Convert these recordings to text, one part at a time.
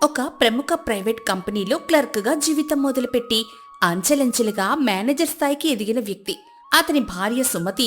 ఒక ప్రముఖ ప్రైవేట్ కంపెనీలో క్లర్క్గా జీవితం మొదలుపెట్టి అంచెలంచెలుగా మేనేజర్ స్థాయికి ఎదిగిన వ్యక్తి. అతని భార్య సుమతి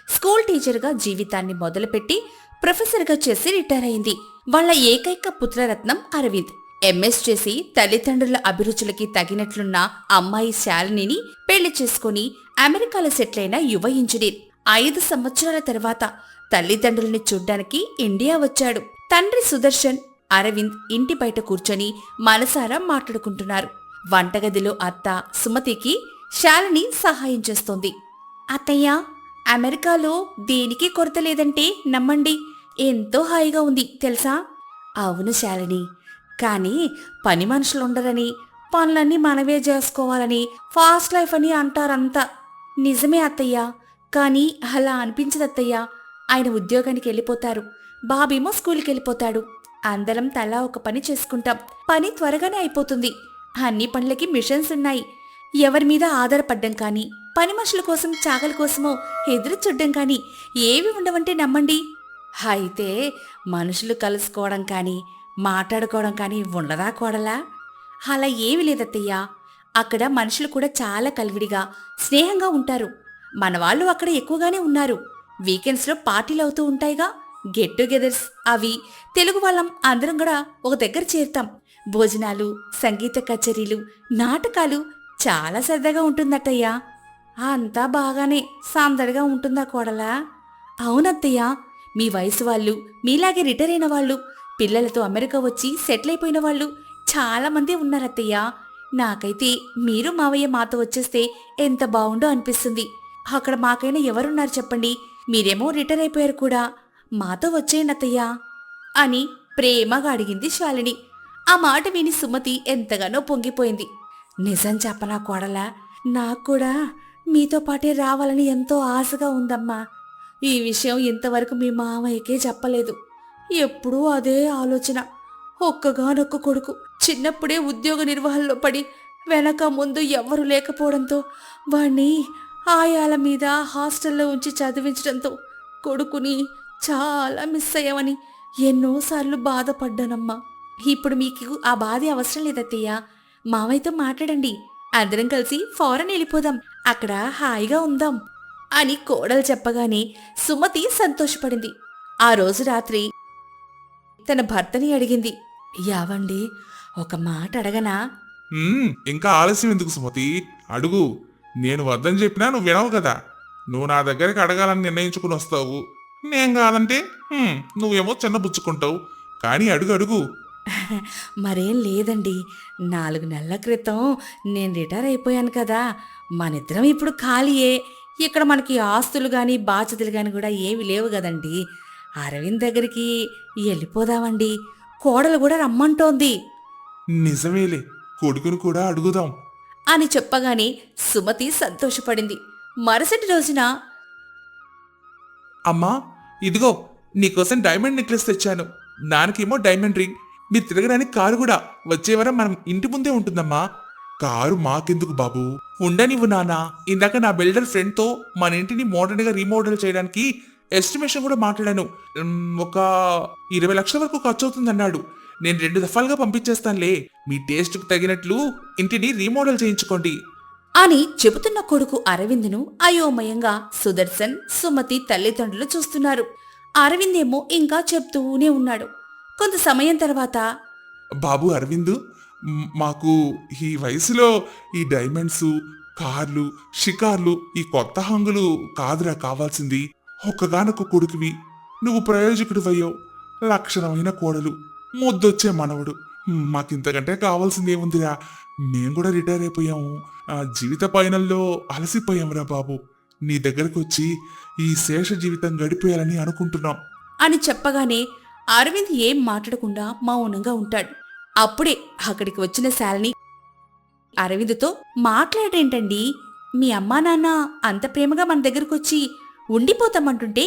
స్కూల్ టీచర్గా జీవితాన్ని మొదలుపెట్టి ప్రొఫెసర్గా చేసి రిటైర్ అయింది. వాళ్ల ఏకైక పుత్రరత్నం అరవింద్ ఎంఎస్ చేసి తల్లిదండ్రుల అభిరుచులకి తగినట్లున్న అమ్మాయి శాలినిని పెళ్లి చేసుకుని అమెరికాలో సెటిల్ అయిన యువ ఇంజనీర్ 5 సంవత్సరాల తర్వాత తల్లిదండ్రుల్ని చూడ్డానికి ఇండియా వచ్చాడు. తండ్రి సుదర్శన్, అరవింద్ ఇంటి బయట కూర్చొని మనసారా మాట్లాడుకుంటున్నారు. వంటగదిలో అత్త సుమతికి శాలిని సహాయం చేస్తోంది. అత్తయ్య, అమెరికాలో దేనికి కొరత లేదంటే నమ్మండి, ఎంతో హాయిగా ఉంది తెలుసా? అవును శాలిని, కానీ పని మనుషులుండరని, పనులన్నీ మనమే చేసుకోవాలని, ఫాస్ట్ లైఫ్ అని అంటారంతా. నిజమే అత్తయ్య, కానీ అలా అనిపించదత్తయ్య. ఆయన ఉద్యోగానికి వెళ్ళిపోతారు, బాబేమో స్కూల్కి వెళ్ళిపోతాడు. అందరం తలా ఒక పని చేసుకుంటాం. పని త్వరగానే అయిపోతుంది. అన్ని పనులకి మిషన్స్ ఉన్నాయి. ఎవరి మీద ఆధారపడ్డం కానీ, పని మనుషుల కోసం చాకలి కోసమో ఎదురు చూడ్డం కానీ ఏవి ఉండవంటే నమ్మండి. అయితే మనుషులు కలుసుకోవడం కానీ, మాట్లాడుకోవడం కానీ ఉండదా కోడలా? అలా ఏమీ లేదత్తయ్యా. అక్కడ మనుషులు కూడా చాలా కలివిడిగా, స్నేహంగా ఉంటారు. మన వాళ్ళు అక్కడ ఎక్కువగానే ఉన్నారు. వీకెండ్స్లో పార్టీలు అవుతూ ఉంటాయిగా, గెట్ టుగెదర్స్. అవి తెలుగు వాళ్ళం అందరం కూడా ఒక దగ్గర చేరుతాం. భోజనాలు, సంగీత కచేరీలు, నాటకాలు, చాలా సరదాగా ఉంటుందట్టయ్యా. అంతా బాగానే సందడిగా ఉంటుందా కోడలా? అవునత్తయ్యా, మీ వయసు వాళ్ళు, మీలాగే రిటైర్ అయిన వాళ్ళు, పిల్లలతో అమెరికా వచ్చి సెటిల్ అయిపోయిన వాళ్ళు చాలామంది ఉన్నారత్తయ్యా. నాకైతే మీరు మావయ్య మాతో వచ్చేస్తే ఎంత బావుండో అనిపిస్తుంది. అక్కడ మాకైనా ఎవరున్నారు చెప్పండి? మీరేమో రిటైర్ అయిపోయారు కూడా, మాతో వచ్చేయండి అత్తయ్యా అని ప్రేమగా అడిగింది శాలిని. ఆ మాట విని సుమతి ఎంతగానో పొంగిపోయింది. నిజం చెప్పనా కోడలా, నాకు కూడా మీతో పాటే రావాలని ఎంతో ఆశగా ఉందమ్మా. ఈ విషయం ఇంతవరకు మీ మామయ్యకే చెప్పలేదు. ఎప్పుడూ అదే ఆలోచన. ఒక్కగానొక్క కొడుకు, చిన్నప్పుడే ఉద్యోగ నిర్వహణలో పడి వెనక ముందు ఎవ్వరూ లేకపోవడంతో వాణ్ణి ఆయాల మీద హాస్టల్లో ఉంచి చదివించడంతో కొడుకుని చాలా మిస్ అయ్యామని ఎన్నోసార్లు బాధపడ్డానమ్మా. ఇప్పుడు మీకు ఆ బాధ అవసరం లేదత్తయ్య. మామయ్యతో మాట్లాడండి, అందరం కలిసి ఫారెన్ వెళ్ళిపోదాం, అక్కడ హాయిగా ఉందాం అని కోడలు చెప్పగానే సుమతి సంతోషపడింది. ఆ రోజు రాత్రి తన భర్తని అడిగింది, యావండి, ఒక మాట అడగనా? ఇంకా ఆలస్యం ఎందుకు సుమతి, అడుగు. నేను వద్దని చెప్పినా నువ్వు వినవు కదా. నువ్వు నా దగ్గరికి అడగాలని నిర్ణయించుకుని వస్తావు. నేను కాదంటే నువ్వేమో చిన్నబుచ్చుకుంటావు. కానీ అడుగు అడుగు. మరేం లేదండి, 4 నెలల క్రితం నేను రిటైర్ అయిపోయాను కదా. మనిద్దరం ఇప్పుడు ఖాళీయే. ఇక్కడ మనకి ఆస్తులు కానీ బాధ్యతలు కానీ కూడా ఏమి లేవు కదండి. అరవింద్ దగ్గరికి వెళ్ళిపోదామండి. కోడలు కూడా రమ్మంటోంది. నిజమేలే, కొడుకును కూడా అడుగుదాం అని చెప్పగానే సుమతి సంతోషపడింది. మరుసటి రోజున, అమ్మా ఇదిగో నీకోసం డైమండ్ నెక్లెస్ తెచ్చాను, నాన్నకేమో డైమండ్ రింగ్, మీరు తిరగడానికి కారు కూడా వచ్చే వారం మనం ఇంటి ముందే ఉంటుందమ్మా. కారు మాకెందుకు బాబు, ఉండనివ్వు నాన్న. ఇందాక నా బిల్డర్ ఫ్రెండ్తో మన ఇంటిని మోడర్న్గా రీమోడల్ చేయడానికి ఎస్టిమేషన్ కూడా మాట్లాడాను. ఒక 20 లక్షల వరకు ఖర్చు అవుతుందన్నాడు. నేను 2 దఫాలుగా పంపించేస్తానులే. మీ టేస్ట్కు తగినట్లు ఇంటిని రీమోడల్ చేయించుకోండి అని చెబుతున్న కొడుకు అరవింద్ను అయోమయంగా సుదర్శన్, సుమతి తల్లిదండ్రులు చూస్తున్నారు. అరవిందేమో ఇంకా చెప్తూనే ఉన్నాడు. కొంత సమయం తర్వాత, బాబు అరవింద్, మాకు ఈ వయసులో ఈ డైమండ్స్, కార్లు, షికార్లు, ఈ కొత్త హంగులు కాదురా కావాల్సింది. ఒక్కగానొక్క కొడుకువి, నువ్వు ప్రయోజకుడివయ్యో, లక్షణమైన కోడలు, ముద్దొచ్చే మనవడు. మాకింతకంటే కావాల్సింది ఏముందిరా? మేం కూడా రిటైర్ అయిపోయాము. జీవిత పయనంలో అలసిపోయామురా బాబు. నీ దగ్గరకు వచ్చి ఈ శేష జీవితం గడిపేయాలని అనుకుంటున్నాం అని చెప్పగానే అరవింద్ ఏం మాట్లాడకుండా మౌనంగా ఉంటాడు. అప్పుడే అక్కడికి వచ్చిన శాలిని అరవింద్తో, మాట్లాడేంటండి, మీ అమ్మా నాన్న అంత ప్రేమగా మన దగ్గరకొచ్చి ఉండిపోతామంటుంటే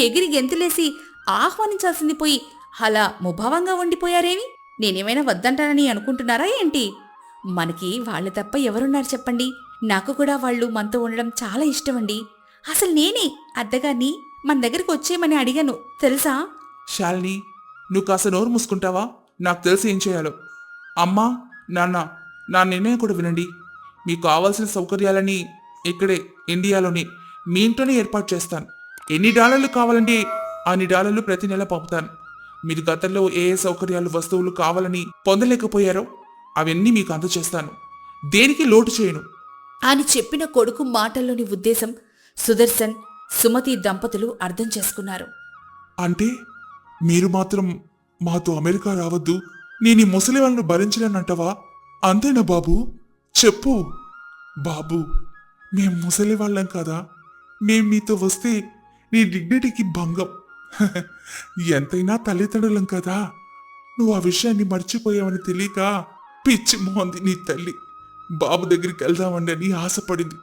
ఎగిరి గెంతులేసి ఆహ్వానించాల్సింది పోయి అలా ముభావంగా ఉండిపోయారేమి? నేనేమైనా వద్దంటానని అనుకుంటున్నారా ఏంటి? మనకి వాళ్ళు తప్ప ఎవరున్నారు చెప్పండి? నాకు కూడా వాళ్ళు మనతో ఉండడం చాలా ఇష్టమండి. అసలు నేనే అద్దగాన్ని మన దగ్గరికి వచ్చేయమని అడిగాను తెలుసా? శాలిని, నువ్వు కాస్త నోరు మూసుకుంటావా? నాకు తెలిసి ఏం చేయాలో. అమ్మా, నాన్న, నా నిర్ణయం కూడా వినండి. మీకు కావాల్సిన సౌకర్యాలని ఇక్కడే ఇండియాలోనే మీ ఇంట్లోనే ఏర్పాటు చేస్తాను. ఎన్ని డాలర్లు కావాలంటే అన్ని డాలర్లు ప్రతి నెల పంపుతాను. మీరు గతంలో ఏ ఏ సౌకర్యాలు వస్తువులు కావాలని పొందలేకపోయారో అవన్నీ మీకు అందజేస్తాను. దేనికి లోటు చేయను అని చెప్పిన కొడుకు మాటల్లోని ఉద్దేశం సుదర్శన్, సుమతి దంపతులు అర్థం చేసుకున్నారు. అంటే మీరు మాత్రం మాతో అమెరికా రావద్దు, నేను ఈ ముసలి వాళ్ళను భరించలేనంటవా? అంతేనా బాబు? చెప్పు. బాబు, మేం ముసలి వాళ్ళం కదా, మేం మీతో వస్తే నీ డిగ్నిటీకి భంగం. ఎంతైనా తల్లిదండ్రులం కదా. నువ్వు ఆ విషయాన్ని మర్చిపోయావని తెలియక పిచ్చి మోంది నీ తల్లి. బాబు దగ్గరికి వెళ్దామండి అని ఆశపడింది.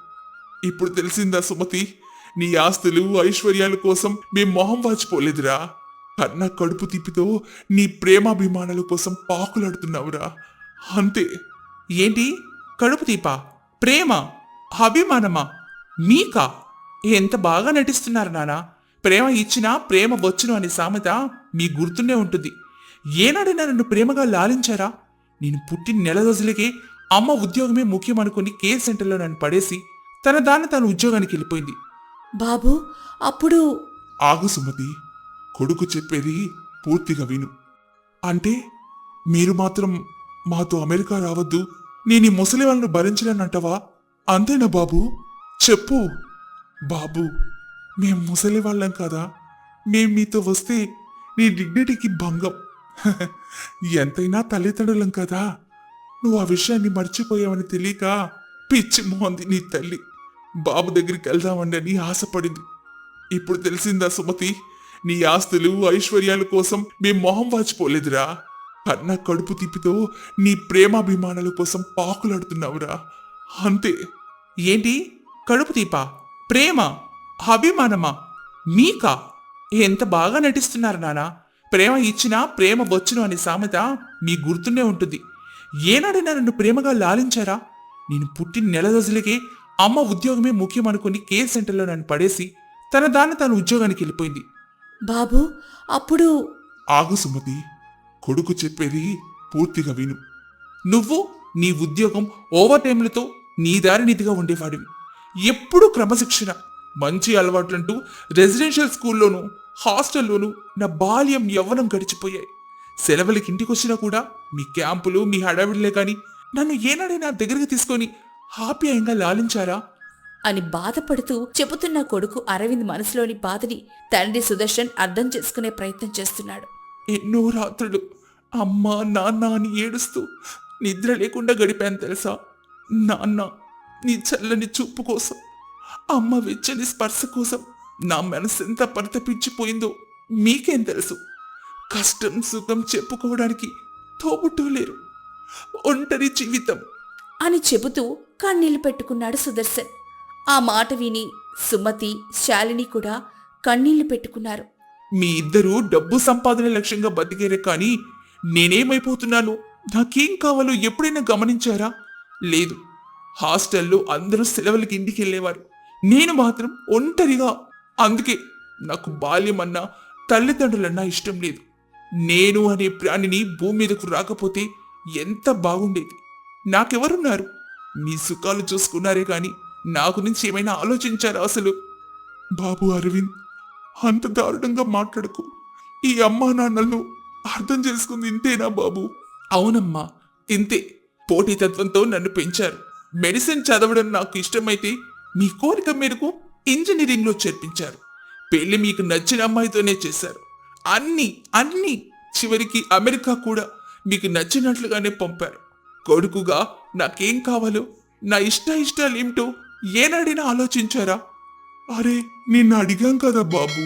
ఇప్పుడు తెలిసిందా సుమతి, నీ ఆస్తులు ఐశ్వర్యాల కోసం మేం మొహం వాచిపోలేదురా. కన్న కడుపు తిప్పితో నీ ప్రేమాభిమానాల కోసం పాకులాడుతున్నావురా, అంతే. ఏంటి? కడుపు తీపా? ప్రేమ, అభిమానమా? మీకా? ఎంత బాగా నటిస్తున్నారు నానా. ప్రేమ ఇచ్చినా ప్రేమ వచ్చును అనే సామెత మీ గుర్తుండే ఉంటుంది. ఏనాడైనా నన్ను ప్రేమగా లాలించారా? నేను పుట్టిన నెల రోజులకే అమ్మ ఉద్యోగమే ముఖ్యం అనుకుని కేర్ సెంటర్లో నన్ను పడేసి తన దాన్ని తన ఉద్యోగానికి వెళ్ళిపోయింది. బాబు, అప్పుడు ఆగు సుమతి, కొడుకు చెప్పేది పూర్తిగా విను. అంటే మీరు మాత్రం మాతో అమెరికా రావద్దు, నేను ఈ ముసలి వాళ్ళను భరించలేనంటవా? అంతేనా బాబు? చెప్పు. బాబు, మేం ముసలి వాళ్ళం కదా, మేం మీతో వస్తే నీ డిగ్నిటీకి భంగం. ఎంతైనా తల్లిదండ్రులం కదా. నువ్వు ఆ విషయాన్ని మర్చిపోయావని తెలియక పిచ్చి మోంది నీ తల్లి. బాబు దగ్గరికి వెళ్దామండి అని ఆశపడింది. ఇప్పుడు తెలిసిందా సుమతి, నీ ఆస్తులు ఐశ్వర్యాల కోసం మేం మొహం వాచిపోలేదురా. కన్న కడుపు తిప్పితో నీ ప్రేమాభిమానాల కోసం పాకులాడుతున్నావురా, అంతే. ఏంటి? కడుపు తీపా? ప్రేమ, అభిమానమా? మీకా? ఎంత బాగా నటిస్తున్నారు నానా. ప్రేమ ఇచ్చినా ప్రేమ వచ్చును అనే సామెత మీ గుర్తుండే ఉంటుంది. ఏనాడైనా నన్ను ప్రేమగా లాలించారా? నేను పుట్టిన నెల రోజులకే అమ్మ ఉద్యోగమే ముఖ్యం అనుకుని కేర్ సెంటర్లో నన్ను పడేసి తన దాన్ని తన ఉద్యోగానికి వెళ్ళిపోయింది. బాబు, అప్పుడు ఆగు సుమతి, కొడుకు చెప్పేది పూర్తిగా విను. నువ్వు నీ ఉద్యోగం ఓవర్ టైంలతో నీ దారి నీతిగా ఉండేవాడివి. ఎప్పుడూ క్రమశిక్షణ, మంచి అలవాట్లంటూ రెసిడెన్షియల్ స్కూల్లోనూ హాస్టల్లోనూ నా బాల్యం యవ్వనం గడిచిపోయాయి. సెలవులకి ఇంటికొచ్చినా కూడా మీ క్యాంపులు, మీ హడావిడిలే కాని నన్ను ఏనాడైనా దగ్గరికి తీసుకొని ఆప్యాయంగా లాలించారా? అని బాధపడుతూ చెబుతున్న కొడుకు అరవింద్ మనసులోని బాధని తండ్రి సుదర్శన్ అర్థం చేసుకునే ప్రయత్నం చేస్తున్నాడు. ఎన్నో రాత్రులు అమ్మ నాన్న అని ఏడుస్తూ నిద్ర లేకుండా గడిపాను తెలుసా. నాన్న నీ చల్లని చూపు కోసం, అమ్మ వెచ్చని స్పర్శ కోసం నా మనసు ఎంత పరితపించిపోయిందో మీకేం తెలుసు. కష్టం సుఖం చెప్పుకోవడానికి తోబుట్టూ లేరు, ఒంటరి జీవితం అని చెబుతూ కన్నీళ్లు పెట్టుకున్నాడు సుదర్శన్. ఆ మాట విని సుమతి, శాలిని కూడా కన్నీళ్లు పెట్టుకున్నారు. మీ ఇద్దరూ డబ్బు సంపాదన లక్ష్యంగా బతికేరే కానీ నేనేమైపోతున్నాను, నాకేం కావాలో ఎప్పుడైనా గమనించారా? లేదు. హాస్టల్లో అందరూ సెలవులకి ఇంటికి వెళ్ళేవారు, నేను మాత్రం ఒంటరిగా. అందుకే నాకు బాల్యమన్నా తల్లిదండ్రులన్నా ఇష్టం లేదు. నేను అనే ప్రాణిని భూమి మీదకు రాకపోతే ఎంత బాగుండేది. నాకెవరున్నారు? మీ సుఖాలు చూసుకున్నారే కాని నా గురించి ఏమైనా ఆలోచించారా అసలు? బాబు అరవింద్, అంత దారుణంగా మాట్లాడకు. ఈ అమ్మా నాన్నలను అర్థం చేసుకుంది ఇంతేనా బాబు? అవునమ్మా, ఇంతే. పోటీతత్వంతో నన్ను పెంచారు. మెడిసిన్ చదవడం నాకు ఇష్టమైతే మీ కోరిక మేరకు ఇంజనీరింగ్లో చేర్పించారు. పెళ్లి మీకు నచ్చిన అమ్మాయితోనే చేశారు. అన్ని చివరికి అమెరికా కూడా మీకు నచ్చినట్లుగానే పంపారు. కొడుకుగా నాకేం కావాలో, నా ఇష్టాలు ఏమిటో ఏనాడైనా ఆలోచించారా? అరే, నిన్ను అడిగాం కదా బాబు.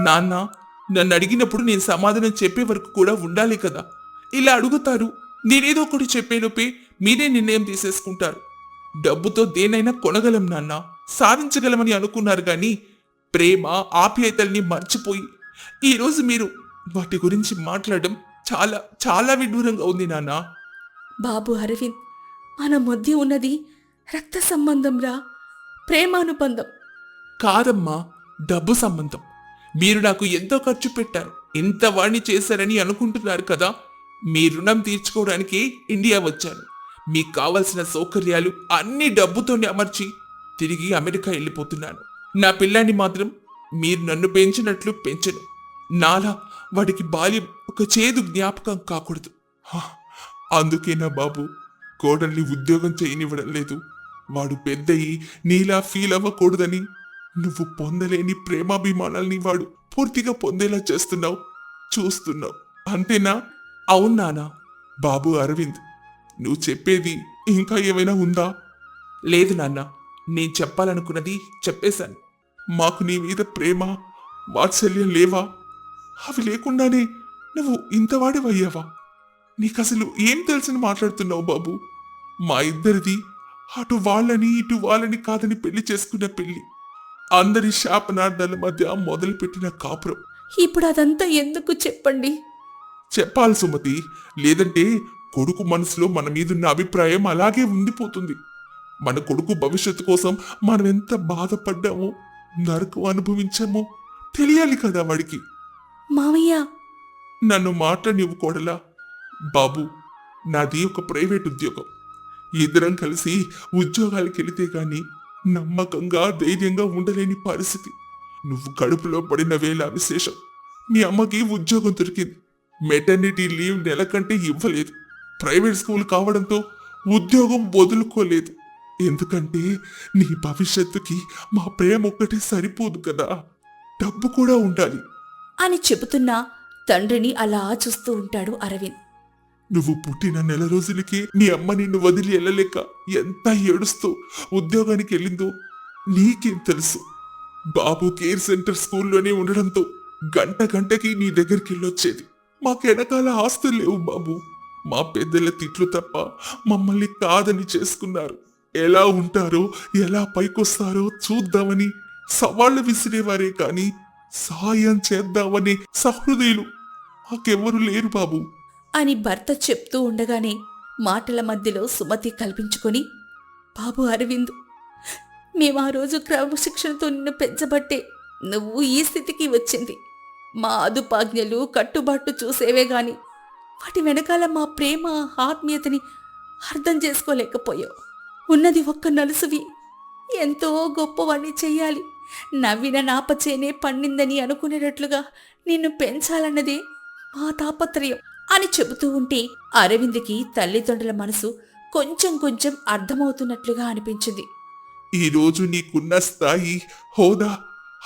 నాన్న, నన్ను అడిగినప్పుడు నేను సమాధానం చెప్పే వరకు కూడా ఉండాలి కదా. ఇలా అడుగుతారు, నేనేదో ఒకటి చెప్పేలోపే మీరే నిర్ణయం తీసేసుకుంటారు. డబ్బుతో దేనైనా కొనగలం నాన్న, సాధించగలమని అనుకున్నారు గాని ప్రేమ ఆప్యాయతల్ని మర్చిపోయి ఈరోజు మీరు వాటి గురించి మాట్లాడడం చాలా చాలా విడ్డూరంగా ఉంది నాన్న. బాబు అరవింద్, మన మధ్య ఉన్నది రక్త సంబంధంరా, ప్రేమానుబంధం కాదమ్మా, డబ్బు సంబంధం. మీరు నాకు ఎంతో ఖర్చు పెట్టారు, ఎంత వాణ్ణి చేశారని అనుకుంటున్నారు కదా. మీ రుణం తీర్చుకోవడానికి ఇండియా వచ్చాను. మీకు కావలసిన సౌకర్యాలు అన్ని డబ్బుతోనే అమర్చి తిరిగి అమెరికా వెళ్ళిపోతున్నాను. నా పిల్లాన్ని మాత్రం మీరు నన్ను పెంచినట్లు పెంచను. నాలా వాడికి బాల్యం ఒక చేదు జ్ఞాపకం కాకూడదు. అందుకేనా బాబు కోడల్ని ఉద్యోగం చేయనివ్వడం లేదు? వాడు పెద్దయి నీలా ఫీల్ అవ్వకూడదని నువ్వు పొందలేని ప్రేమాభిమానాల్ని వాడు పూర్తిగా పొందేలా చూస్తున్నావు అంతేనా? అవును నానా. బాబు అరవింద్, నువ్వు చెప్పేది ఇంకా ఏమైనా ఉందా? లేదు నాన్న, నేను చెప్పాలనుకున్నది చెప్పేశాను. మాకు నీ మీద ప్రేమ వాత్సల్యం లేవా? అవి లేకుండానే నువ్వు ఇంతవాడివయ్యావా? నీకసలు ఏం తెలిసిన మాట్లాడుతున్నావు బాబు? మా ఇద్దరిది అటు వాళ్ళని ఇటు వాళ్ళని కాదని పెళ్లి చేసుకున్న పెళ్లి, అందరి శాపనార్థాల మధ్య మొదలుపెట్టిన కాపురం. ఇప్పుడు అదంతా ఎందుకు చెప్పండి? చెప్పాలి సుమతి, లేదంటే కొడుకు మనసులో మన మీదున్న అభిప్రాయం అలాగే ఉండిపోతుంది. మన కొడుకు భవిష్యత్తు కోసం మనం ఎంత బాధపడ్డామో, నరకం అనుభవించామో తెలియాలి కదా వాడికి. మావయ్య, నన్ను మాట్లాడివ్వు కోడలా. బాబు, నాది ఒక ప్రైవేట్ ఉద్యోగం. ఇద్దరం కలిసి ఉద్యోగాలకు వెళితే గాని నమ్మకంగా ధైర్యంగా ఉండలేని పరిస్థితి. నువ్వు కడుపులో పడిన వేళ విశేషం. మీ అమ్మకి ఉద్యోగం దొరికింది. మెటర్నిటీ లీవ్ నెల కంటే ఇవ్వలేదు. ప్రైవేట్ స్కూల్ కావడంతో ఉద్యోగం వదులుకోలేదు. ఎందుకంటే నీ భవిష్యత్తుకి మా ప్రేమ ఒక్కటే సరిపోదు కదా, డబ్బు కూడా ఉండాలి అని చెబుతున్నా తండ్రిని అలా చూస్తూ ఉంటాడు అరవింద్. నువ్వు పుట్టిన నెల రోజులకే నీ అమ్మ నిన్ను వదిలి వెళ్ళలేక ఎంత ఏడుస్తూ ఉద్యోగానికి వెళ్ళిందో నీకేం తెలుసు? బాబు కేర్ సెంటర్ స్కూల్లోనే ఉండడంతో గంట గంటకి నీ దగ్గరికి వెళ్ళొచ్చేది. మాకు వెనకాల ఆస్తులు లేవు బాబు. మా పెద్దల తిట్లు తప్ప మమ్మల్ని కాదని చేసుకున్నారు. ఎలా ఉంటారో ఎలా పైకొస్తారో చూద్దామని సవాళ్లు విసిరేవారే కాని సాయం చేద్దామనే సహృదయులు మాకెవ్వరూ లేరు బాబు అని భర్త చెప్తూ ఉండగానే మాటల మధ్యలో సుమతి కల్పించుకొని, బాబు అరవింద్, మేము ఆ రోజు క్రమశిక్షణతో నిన్ను పెంచబట్టే నువ్వు ఈ స్థితికి వచ్చింది. మా అదుపాజ్ఞలు కట్టుబాట్లు చూసేవే గాని వాటి వెనకాల మా ప్రేమ ఆత్మీయతని అర్థం చేసుకోలేకపోయావు. ఉన్నది ఒక్క నలుసువి, ఎంతో గొప్పవాణ్ణి చెయ్యాలి, నవ్విన నాపచేనే పండిందని అనుకునేటట్లుగా నిన్ను పెంచాలన్నదే మా తాపత్రయం అని చెబుతూ ఉంటే అరవింద్కి తల్లిదండ్రుల మనసు కొంచెం కొంచెం అర్థమవుతున్నట్లుగా అనిపించింది. ఈ రోజు నీకున్న స్థాయి హోదా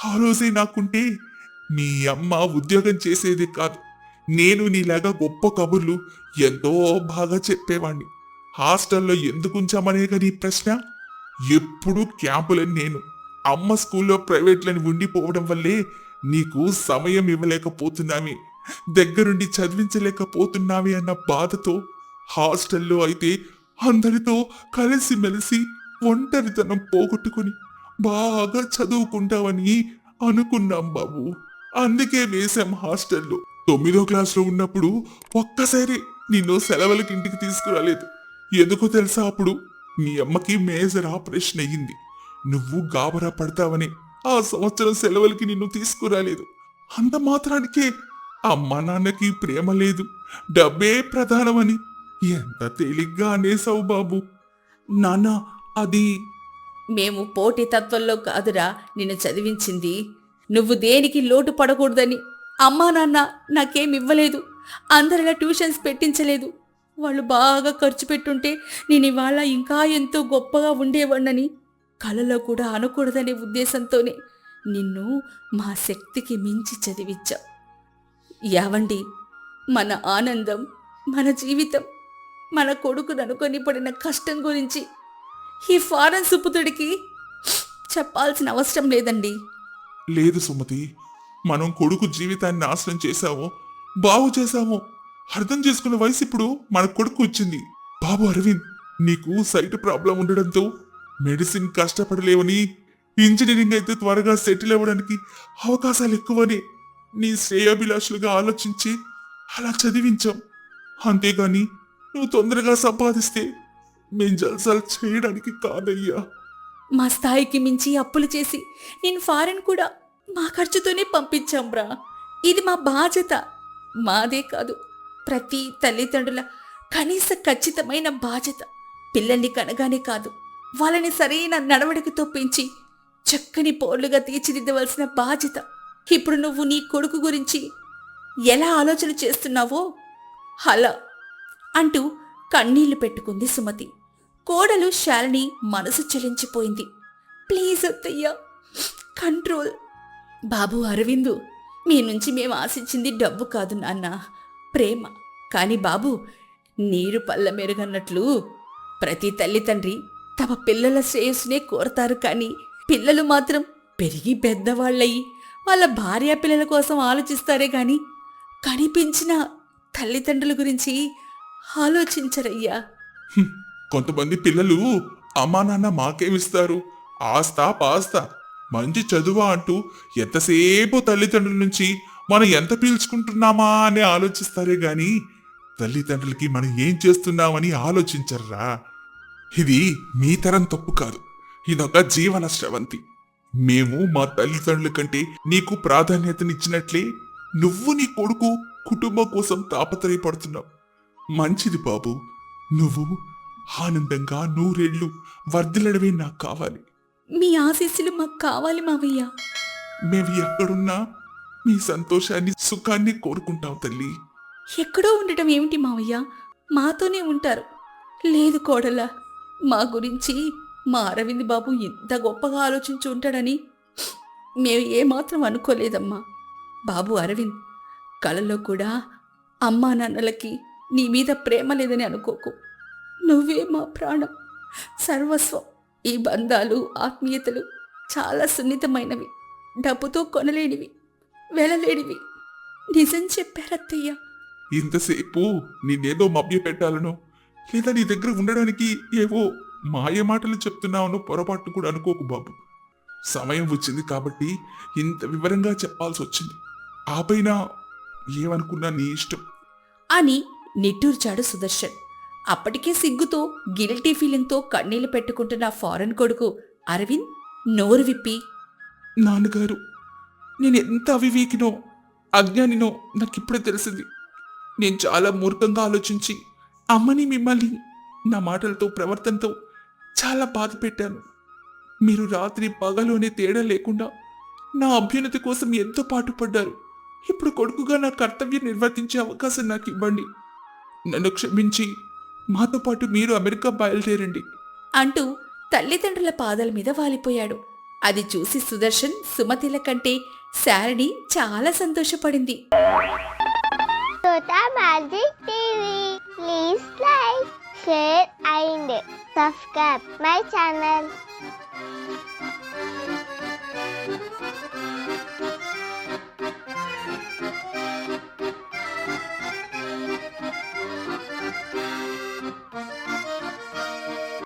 ఆ రోజే నాకుంటే మీ అమ్మ ఉద్యోగం చేసేది కాదు. నేను నీలాగా గొప్ప కబుర్లు ఎంతో బాగా చెప్పేవాణ్ణి. హాస్టల్లో ఎందుకు ఉంచామనేగా నీ ప్రశ్న? ఎప్పుడు క్యాంపులని నేను, అమ్మ స్కూల్లో ప్రైవేట్లని ఉండిపోవడం వల్లే నీకు సమయం ఇవ్వలేకపోతున్నామే, దగ్గరుండి చదివించలేకపోతున్నామే అన్న బాధతో హాస్టల్లో అయితే అందరితో కలిసిమెలిసి ఒంటరితనం పోగొట్టుకుని బాగా చదువుకుంటావని అనుకున్నాం బాబు. అందుకే వేశాం హాస్టల్లో. 9వ క్లాస్లో ఉన్నప్పుడు ఒక్కసారి నిన్ను సెలవులకి ఇంటికి తీసుకురాలేదు. ఎందుకో తెలుసా? అప్పుడు మీ అమ్మకి మేజర్ ఆపరేషన్ అయ్యింది. నువ్వు గాబరా పడతావని ఆ సంవత్సరం సెలవులకి నిన్ను తీసుకురాలేదు. అంత మాత్రానికే అమ్మ నాన్నకి ప్రేమ లేదు, డబ్బే ప్రధానమని ఎంత తేలిగ్గా అనేసావు బాబు. నాన్న, అది మేము పోటీతత్వంలో కాదురా నిన్ను చదివించింది. నువ్వు దేనికి లోటు పడకూడదని అమ్మా నాన్న నాకేమివ్వలేదు, అందరిలా ట్యూషన్స్ పెట్టించలేదు. వాళ్ళు బాగా ఖర్చు పెట్టుంటే నేను ఇవాళ ఇంకా ఎంతో గొప్పగా ఉండేవాణ్ణని కలలో కూడా అనకూడదనే ఉద్దేశంతోనే నిన్ను మా శక్తికి మించి చదివించా. యావండి, మన ఆనందం, మన జీవితం, మన కొడుకును అనుకొని పడిన కష్టం గురించి ఈ ఫారెన్ సుపుతుడికి చెప్పాల్సిన అవసరం లేదండి. లేదు సుమతి, మనం కొడుకు జీవితాన్ని నాశనం చేశామో బాగు చేశామో అర్థం చేసుకునే వయసు ఇప్పుడు మన కొడుకు వచ్చింది. బాబు అరవింద్, నీకు సైట్ ప్రాబ్లం ఉండడంతో మెడిసిన్ కష్టపడలేవని, ఇంజనీరింగ్ అయితే త్వరగా సెటిల్ అవ్వడానికి అవకాశాలు ఎక్కువని నీ శ్రేయాభిలాషులుగా ఆలోచించి అలా చదివించాం. అంతేగాని నువ్వు తొందరగా సంపాదిస్తే మేం జల్సాలు చేయడానికి కాదయ్యా. మా స్థాయికి మించి అప్పులు చేసి నేను ఫారెన్ కూడా మా ఖర్చుతోనే పంపించాంబ్రా. ఇది మా బాధ్యత. మాదే కాదు, ప్రతి తల్లిదండ్రుల కనీస ఖచ్చితమైన బాధ్యత. పిల్లల్ని కనగానే కాదు, వాళ్ళని సరైన నడవడికతో పెంచి చక్కని పౌరులుగా తీర్చిదిద్దవలసిన బాధ్యత. ఇప్పుడు నువ్వు నీ కొడుకు గురించి ఎలా ఆలోచన చేస్తున్నావో అలా అంటూ కన్నీళ్లు పెట్టుకుంది సుమతి. కోడలు శాలిని మనసు చలించిపోయింది. ప్లీజ్ అత్తయ్య, కంట్రోల్. బాబు అరవిందు, మీ నుంచి మేము ఆశించింది డబ్బు కాదు నాన్న, ప్రేమ. కాని బాబు, నీరు పళ్ళ మెరుగన్నట్లు ప్రతి తల్లిదండ్రి తమ పిల్లల శ్రేయస్సునే కోరతారు. కానీ పిల్లలు మాత్రం పెరిగి పెద్దవాళ్ళయి వాళ్ళ భార్యా పిల్లల కోసం ఆలోచిస్తారే గాని కనిపించిన తల్లిదండ్రుల గురించి ఆలోచించరయ్యా. కొంతమంది పిల్లలు అమ్మా నాన్న మాకేమిస్తారు, ఆస్తా పాస్తా మంచి చదువా అంటూ ఎంతసేపు తల్లిదండ్రుల నుంచి మనం ఎంత పీల్చుకుంటున్నామా అని ఆలోచిస్తారే గాని తల్లిదండ్రులకి మనం ఏం చేస్తున్నామని ఆలోచించర్రా. ఇది మీ తరం తప్పు కాదు, ఇదొక జీవన స్రవంతి. మేము మా తల్లిదండ్రుల కంటే నీకు ప్రాధాన్యతనిచ్చినట్లే నువ్వు నీ కొడుకు కుటుంబం కోసం తాపత్రయపడుతున్నావు. మంచిది బాబు, నువ్వు ఆనందంగా నూరేళ్లు వర్ధిల్లడమే నాకు కావాలి. మీ ఆశీస్సులు మాకు కావాలి మావయ్య. మేము ఎక్కడున్నా మీ సంతోషాన్ని సుఖాన్ని కోరుకుంటాం తల్లి. ఎక్కడో ఉండటం ఏమిటి మావయ్య, మాతోనే ఉంటారు. లేదు కోడలా, మా గురించి మా అరవింద్ బాబు ఇంత గొప్పగా ఆలోచించి ఉంటాడని మేము ఏమాత్రం అనుకోలేదమ్మా. బాబు అరవింద్, కళలో కూడా అమ్మా నాన్నలకి నీ మీద ప్రేమ లేదని అనుకోకు. నువ్వే మా ప్రాణం, సర్వస్వం. ఈ బంధాలు ఆత్మీయతలు చాలా సున్నితమైనవి, డబ్బుతో కొనలేనివి, వెళ్ళలేనివి. నిజం చెప్పారత్తయ్య. ఇంతసేపు నేనేదో మభ్య పెట్టాలనో లేదా నీ దగ్గర ఉండడానికి ఏవో మాయ మాటలు చెప్తున్నావనో పొరపాటు కూడా అనుకోకు బాబు. సమయం వచ్చింది కాబట్టి ఇంత వివరంగా చెప్పాల్సి వచ్చింది. ఆ పైన ఏమనుకున్నా నీ ఇష్టం అని నిట్టూర్చాడు సుదర్శన్. అప్పటికే సిగ్గుతో గిల్టీ ఫీలింగ్తో కన్నీళ్లు పెట్టుకుంటున్న ఫారెన్ కొడుకు అరవింద్ నోరు విప్పి, నాన్నగారు, నేను ఎంత అవివేకినో అజ్ఞానినో నాకిప్పుడే తెలిసింది. నేను చాలా మూర్ఖంగా ఆలోచించి అమ్మని మిమ్మల్ని నా మాటలతో ప్రవర్తనతో చాలా బాధ పెట్టాను. మీరు రాత్రి పగలోనే తేడా లేకుండా నా అభ్యున్నతి కోసం ఎంతో పాటుపడ్డారు. ఇప్పుడు కొడుకుగా నా కర్తవ్యం నిర్వర్తించే అవకాశం నాకు ఇవ్వండి. నన్ను క్షమించి మాతో పాటు మీరు అమెరికా బయలుదేరండి అంటూ తల్లిదండ్రుల పాదాల మీద వాలిపోయాడు. అది చూసి సుదర్శన్ సుమతిల కంటే శాలిని చాలా సంతోషపడింది. Tota Magic TV. Please like, share and subscribe my channel.